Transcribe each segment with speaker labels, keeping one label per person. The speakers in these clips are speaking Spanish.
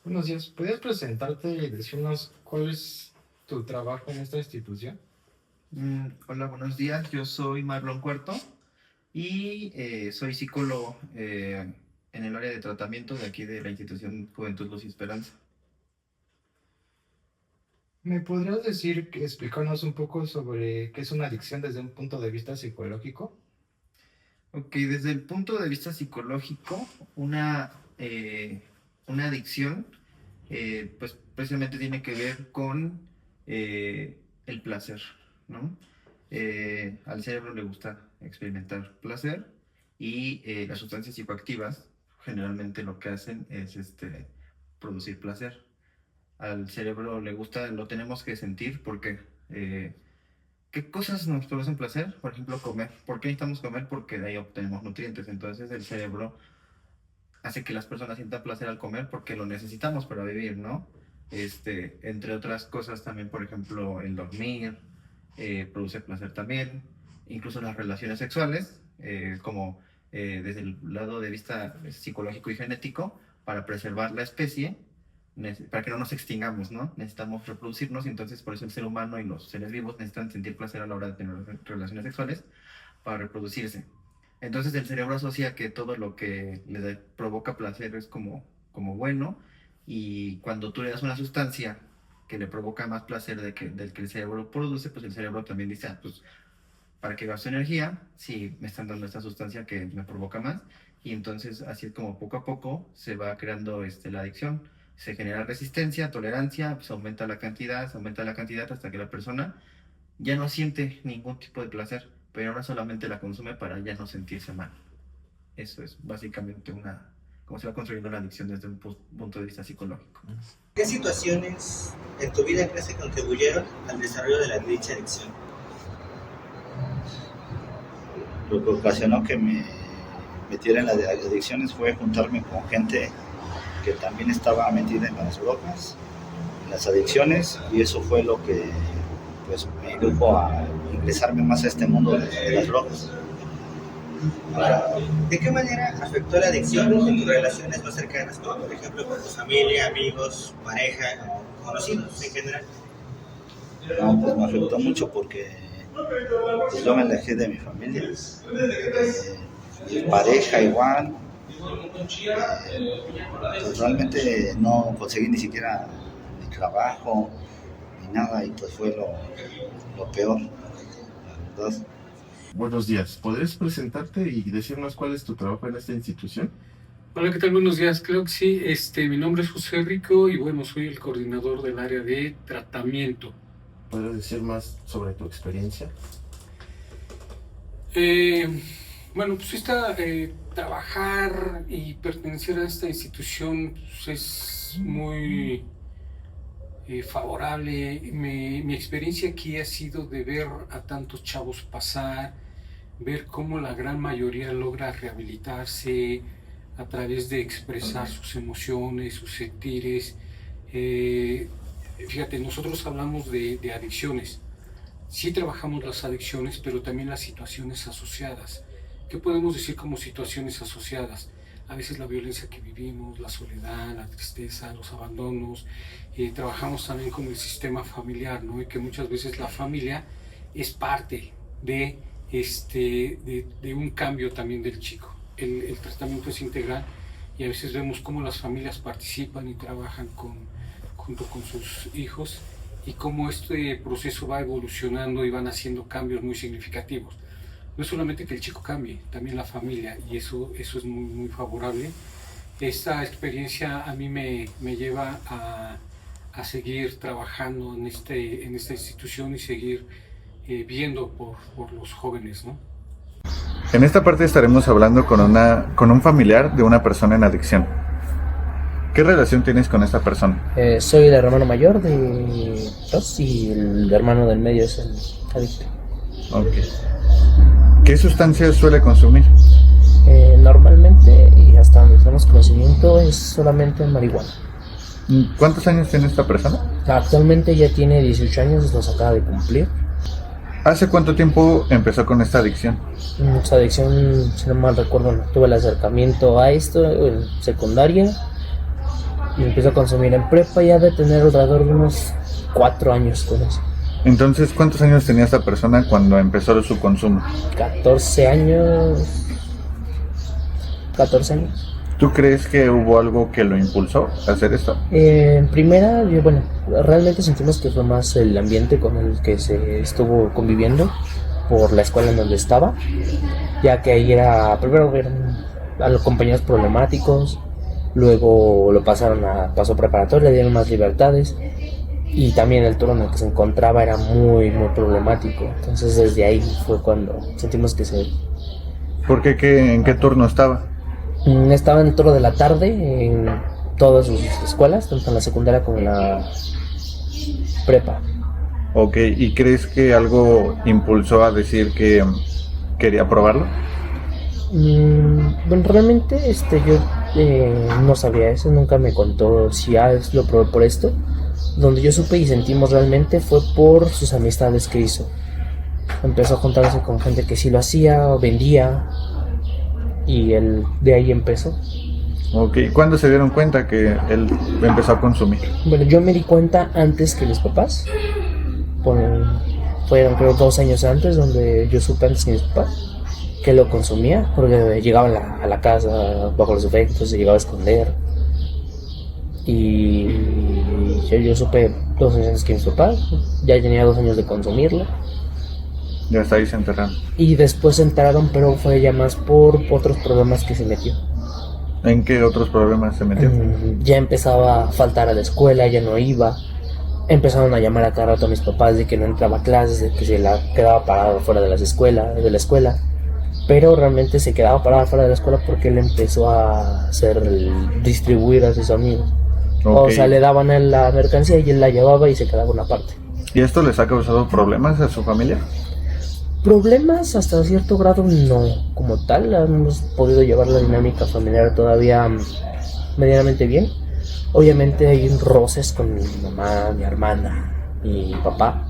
Speaker 1: Buenos días. ¿Podrías presentarte y decirnos cuál es tu trabajo en esta institución?
Speaker 2: Hola, buenos días. Yo soy Marlon Cuarto y soy psicólogo en el área de tratamiento de aquí de la institución Juventud Luz y Esperanza.
Speaker 1: ¿Me podrías decir, explicarnos un poco sobre qué es una adicción desde un punto de vista psicológico?
Speaker 2: Ok, desde el punto de vista psicológico, una adicción pues precisamente tiene que ver con el placer, ¿no? Al cerebro le gusta experimentar placer y las sustancias psicoactivas generalmente lo que hacen es producir placer. Al cerebro le gusta, lo tenemos que sentir porque ¿qué cosas nos producen placer? Por ejemplo, comer. ¿Por qué necesitamos comer? Porque de ahí obtenemos nutrientes. Entonces el cerebro hace que las personas sientan placer al comer porque lo necesitamos para vivir, ¿no? Entre otras cosas también, por ejemplo, el dormir produce placer también. Incluso las relaciones sexuales, desde el lado de vista psicológico y genético, para preservar la especie, para que no nos extingamos, ¿no? Necesitamos reproducirnos y entonces por eso el ser humano y los seres vivos necesitan sentir placer a la hora de tener relaciones sexuales para reproducirse. Entonces el cerebro asocia que todo lo que provoca placer es como bueno, y cuando tú le das una sustancia que le provoca más placer del que el cerebro produce, pues el cerebro también dice, ah, pues para que gasto energía, si me están dando esta sustancia que me provoca más, y entonces así es como poco a poco se va creando la adicción. Se genera resistencia, tolerancia, se aumenta la cantidad hasta que la persona ya no siente ningún tipo de placer, pero ahora solamente la consume para ya no sentirse mal. Eso es básicamente cómo se va construyendo la adicción desde un punto de vista psicológico.
Speaker 3: ¿Qué situaciones en tu vida crees que contribuyeron al desarrollo de la dicha adicción?
Speaker 4: Lo que ocasionó que me metiera en las adicciones fue juntarme con gente que también estaba metida en las drogas, en las adicciones, y eso fue lo que pues me indujo a ingresarme más a este mundo de las drogas.
Speaker 3: ¿De qué manera afectó la adicción en tus relaciones más cercanas, como por ejemplo con tu familia, amigos, pareja o conocidos en general?
Speaker 4: No, pues me afectó mucho porque pues yo me alejé de mi familia, mi pareja igual, pues realmente no conseguí ni siquiera ni trabajo ni nada, y pues fue lo peor, la verdad.
Speaker 5: Buenos días. ¿Podrías presentarte y decirnos cuál es tu trabajo en esta institución?
Speaker 6: Hola, ¿qué tal? Buenos días. Creo que sí. Mi nombre es José Rico y bueno, soy el coordinador del área de tratamiento.
Speaker 5: ¿Podrías decir más sobre tu experiencia?
Speaker 6: Bueno, pues trabajar y pertenecer a esta institución pues, es muy favorable. Mi experiencia aquí ha sido de ver a tantos chavos pasar, ver cómo la gran mayoría logra rehabilitarse a través de expresar sus emociones, sus sentires. Fíjate, nosotros hablamos de adicciones. Sí trabajamos las adicciones, pero también las situaciones asociadas. ¿Qué podemos decir como situaciones asociadas? A veces la violencia que vivimos, la soledad, la tristeza, los abandonos. Trabajamos también con el sistema familiar, ¿no? Y que muchas veces la familia es parte de un cambio también del chico. El tratamiento es integral y a veces vemos cómo las familias participan y trabajan junto con sus hijos y cómo este proceso va evolucionando y van haciendo cambios muy significativos. No es solamente que el chico cambie, también la familia, y eso es muy, muy favorable. Esta experiencia a mí me lleva a seguir trabajando en esta institución y seguir viendo por los jóvenes, ¿no?
Speaker 7: En esta parte estaremos hablando con un familiar de una persona en adicción. ¿Qué relación tienes con esta persona?
Speaker 8: Soy el hermano mayor de dos y el hermano del medio es el adicto.
Speaker 7: Okay. ¿Qué sustancias suele consumir?
Speaker 8: Normalmente, y hasta donde tenemos conocimiento, es solamente marihuana.
Speaker 7: ¿Cuántos años tiene esta persona?
Speaker 8: Actualmente ya tiene 18 años, los acaba de cumplir.
Speaker 7: ¿Hace cuánto tiempo empezó con esta adicción?
Speaker 8: Esta adicción, si no mal recuerdo, tuve el acercamiento a esto en secundaria Y empezó a consumir en prepa, ya de tener alrededor de unos 4 años con eso.
Speaker 7: Entonces, ¿cuántos años tenía esta persona cuando empezó su consumo?
Speaker 8: 14 años. 14 años.
Speaker 7: ¿Tú crees que hubo algo que lo impulsó a hacer esto?
Speaker 8: En primera, realmente sentimos que fue más el ambiente con el que se estuvo conviviendo por la escuela en donde estaba, ya que ahí primero eran a los compañeros problemáticos, luego lo pasó preparatoria, le dieron más libertades, y también el turno en el que se encontraba era muy, muy problemático. Entonces desde ahí fue cuando sentimos que
Speaker 7: ¿Por qué? ¿En qué turno estaba?
Speaker 8: Estaba en el turno de la tarde en todas sus escuelas, tanto en la secundaria como en la prepa.
Speaker 7: Ok, ¿y crees que algo impulsó a decir que quería probarlo?
Speaker 8: Bueno, realmente yo no sabía eso, nunca me contó si lo probó por esto. Donde yo supe y sentimos realmente fue por sus amistades que hizo. Empezó a juntarse con gente que sí lo hacía o vendía, y él de ahí empezó.
Speaker 7: Ok, ¿cuándo se dieron cuenta que él empezó a consumir?
Speaker 8: Bueno, yo me di cuenta antes que mis papás. Fueron creo 2 años antes, donde yo supe antes que mis papás que lo consumía, porque llegaba a la casa bajo los efectos, se llegaba a esconder. Y yo supe 2 años antes que mis papás, ya tenía 2 años de consumirlo.
Speaker 7: Ya hasta ahí se enteraron.
Speaker 8: Y después se enteraron, pero fue ya más por otros problemas que se metió.
Speaker 7: ¿En qué otros problemas se metió?
Speaker 8: Ya empezaba a faltar a la escuela, ya no iba. Empezaron a llamar a cada rato a mis papás de que no entraba a clases, de que se la quedaba parado fuera de la escuela. Pero realmente se quedaba parado fuera de la escuela porque él empezó a distribuir a sus amigos.
Speaker 7: Okay.
Speaker 8: O sea, le daban a él la mercancía y él la llevaba y se quedaba una parte.
Speaker 7: ¿Y esto les ha causado problemas a su familia?
Speaker 8: Problemas hasta cierto grado no, como tal. Hemos podido llevar la dinámica familiar todavía medianamente bien. Obviamente hay roces con mi mamá, mi hermana y mi papá,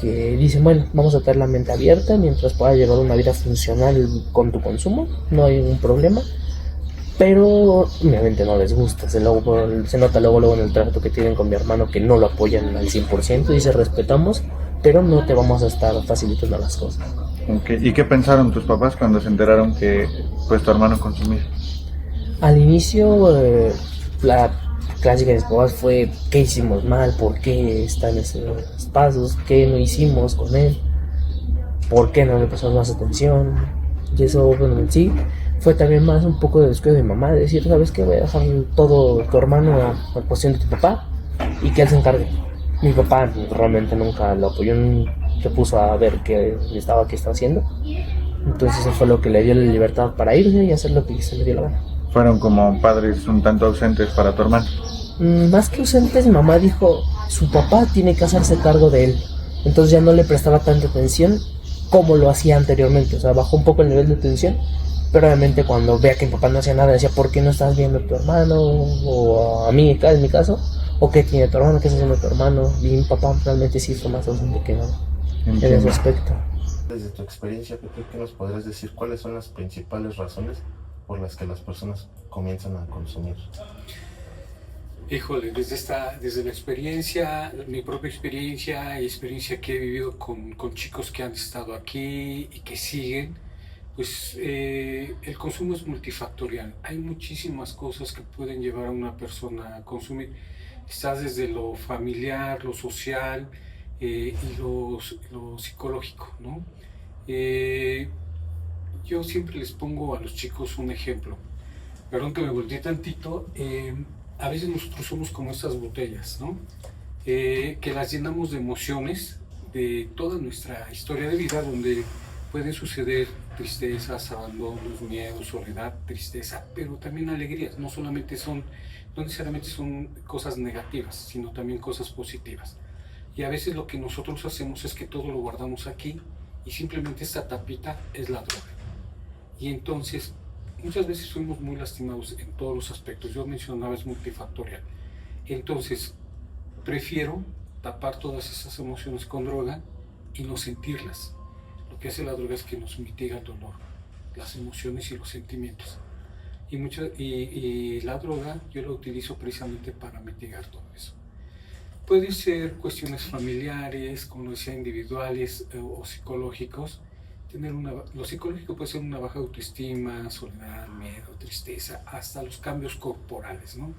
Speaker 8: que dicen, bueno, vamos a tener la mente abierta mientras puedas llevar una vida funcional con tu consumo, no hay ningún problema. Pero obviamente no les gusta, se nota luego en el trato que tienen con mi hermano, que no lo apoyan al 100%, dice respetamos, pero no te vamos a estar facilitando las cosas.
Speaker 7: Okay. ¿Y qué pensaron tus papás cuando se enteraron que pues tu hermano consumía?
Speaker 8: Al inicio, la clásica de mis papás fue: ¿qué hicimos mal? ¿Por qué están esos pasos? ¿Qué no hicimos con él? ¿Por qué no le prestamos más atención? Y eso, bueno, en sí fue también más un poco de descuido de mi mamá, de decir, ¿sabes qué? Voy a dejar todo tu hermano a cuestión de tu papá y que él se encargue. Mi papá realmente nunca lo apoyó, se puso a ver qué estaba haciendo. Entonces eso fue lo que le dio la libertad para irse y hacer lo que se le dio la gana.
Speaker 7: Fueron como padres un tanto ausentes para tu hermano.
Speaker 8: Más que ausentes, mi mamá dijo, su papá tiene que hacerse cargo de él. Entonces ya no le prestaba tanta atención como lo hacía anteriormente. O sea, bajó un poco el nivel de atención. Pero obviamente cuando vea que mi papá no hacía nada, decía, ¿por qué no estás viendo a tu hermano? O a mí, en mi caso. ¿O qué tiene tu hermano? ¿Qué está haciendo tu hermano? Y mi papá realmente sí fue más ausente que no. Entiendo. En ese aspecto.
Speaker 5: Desde tu experiencia, Pepe, ¿qué nos podrías decir? ¿Cuáles son las principales razones por las que las personas comienzan a consumir?
Speaker 6: Híjole, desde la experiencia, mi propia experiencia y experiencia que he vivido con chicos que han estado aquí y que siguen, pues el consumo es multifactorial. Hay muchísimas cosas que pueden llevar a una persona a consumir. Está desde lo familiar, lo social y lo psicológico, ¿no? Yo siempre les pongo a los chicos un ejemplo. Perdón que me volteé tantito. A veces nosotros somos como estas botellas, ¿no? Que las llenamos de emociones de toda nuestra historia de vida, donde pueden suceder tristezas, abandonos, miedos, soledad, tristeza, pero también alegrías. No necesariamente son cosas negativas, sino también cosas positivas. Y a veces lo que nosotros hacemos es que todo lo guardamos aquí y simplemente esta tapita es la droga. Y entonces muchas veces fuimos muy lastimados en todos los aspectos. Yo mencionaba, es multifactorial. Entonces, prefiero tapar todas esas emociones con droga y no sentirlas. Lo que hace la droga es que nos mitiga el dolor, las emociones y los sentimientos. Y la droga yo la utilizo precisamente para mitigar todo eso. Puede ser cuestiones familiares, como decía, individuales o psicológicos. Lo psicológico puede ser una baja autoestima, soledad, miedo, tristeza, hasta los cambios corporales, ¿no?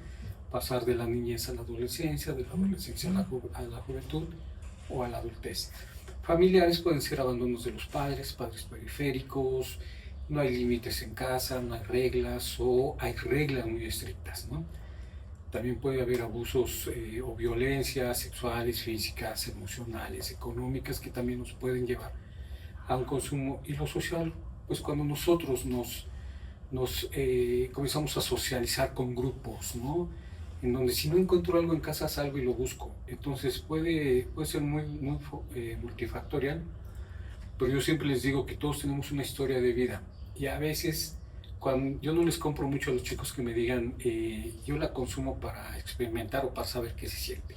Speaker 6: Pasar de la niñez a la adolescencia, de la adolescencia a la juventud o a la adultez. Familiares pueden ser abandonos de los padres, padres periféricos, no hay límites en casa, no hay reglas o hay reglas muy estrictas, ¿no? También puede haber abusos o violencias sexuales, físicas, emocionales, económicas, que también nos pueden llevar a un consumo. Y lo social, pues cuando nosotros nos comenzamos a socializar con grupos, ¿no? En donde si no encuentro algo en casa salgo y lo busco. Entonces puede ser muy multifactorial, pero yo siempre les digo que todos tenemos una historia de vida. Y a veces, cuando yo no les compro mucho a los chicos que me digan, yo la consumo para experimentar o para saber qué se siente.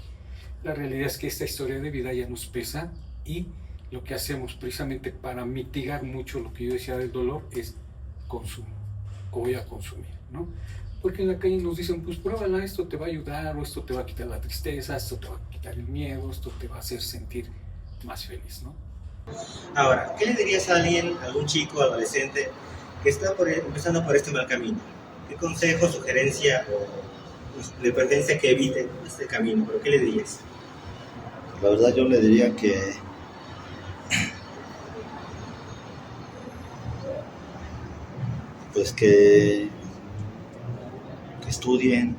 Speaker 6: La realidad es que esta historia de vida ya nos pesa, y lo que hacemos precisamente para mitigar mucho lo que yo decía del dolor es consumo, o voy a consumir, ¿no? Porque en la calle nos dicen, pues pruébala, esto te va a ayudar, o esto te va a quitar la tristeza, esto te va a quitar el miedo, esto te va a hacer sentir más feliz, ¿no?
Speaker 3: Ahora, ¿qué le dirías a alguien, a algún chico, adolescente, que está empezando por este mal camino? ¿Qué consejo, sugerencia o de preferencia que evite este camino? ¿Pero qué le dirías?
Speaker 4: La verdad yo le diría que pues que estudien,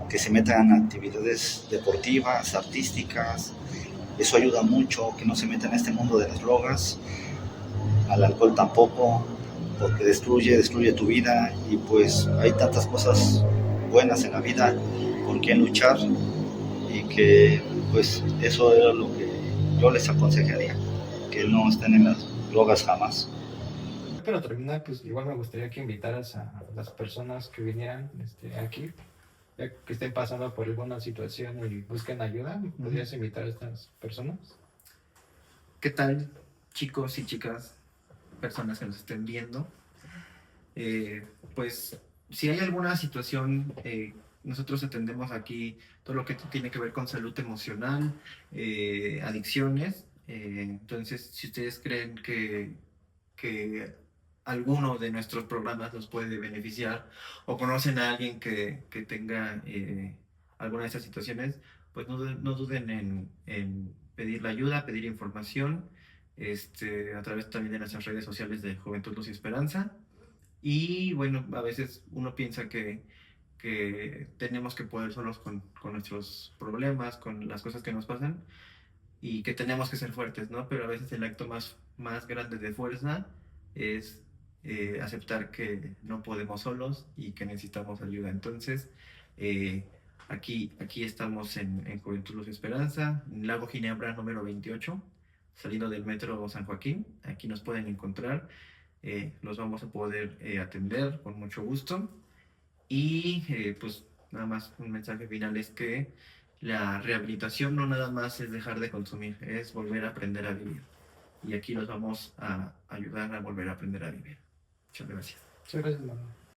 Speaker 4: que se metan en actividades deportivas, artísticas. Eso ayuda mucho, que no se metan en este mundo de las drogas, al alcohol tampoco, porque destruye tu vida, y pues hay tantas cosas buenas en la vida por quien luchar, y que pues eso era lo que yo les aconsejaría, que no estén en las drogas jamás.
Speaker 1: Para terminar, pues igual me gustaría que invitaras a las personas que vinieran aquí, ya que estén pasando por alguna situación y busquen ayuda. ¿Podrías invitar a estas personas?
Speaker 2: ¿Qué tal, chicos y chicas, personas que nos estén viendo? Pues si hay alguna situación, nosotros atendemos aquí todo lo que tiene que ver con salud emocional, adicciones. Entonces, si ustedes creen que alguno de nuestros programas los puede beneficiar, o conocen a alguien que tenga alguna de esas situaciones, pues no duden en pedir la ayuda, pedir información, a través también de nuestras redes sociales de Juventud, Luz y Esperanza. Y bueno, a veces uno piensa que tenemos que poder solos con nuestros problemas, con las cosas que nos pasan, y que tenemos que ser fuertes, ¿no? Pero a veces el acto más grande de fuerza es aceptar que no podemos solos y que necesitamos ayuda. Entonces, aquí estamos en Juventud, Luz y Esperanza, en Lago Ginebra número 28, saliendo del metro San Joaquín. Aquí nos pueden encontrar, los vamos a poder atender con mucho gusto. Y pues nada más un mensaje final es que la rehabilitación no nada más es dejar de consumir, es volver a aprender a vivir. Y aquí los vamos a ayudar a volver a aprender a vivir. Muchas gracias.
Speaker 1: Muchas gracias, Manuel.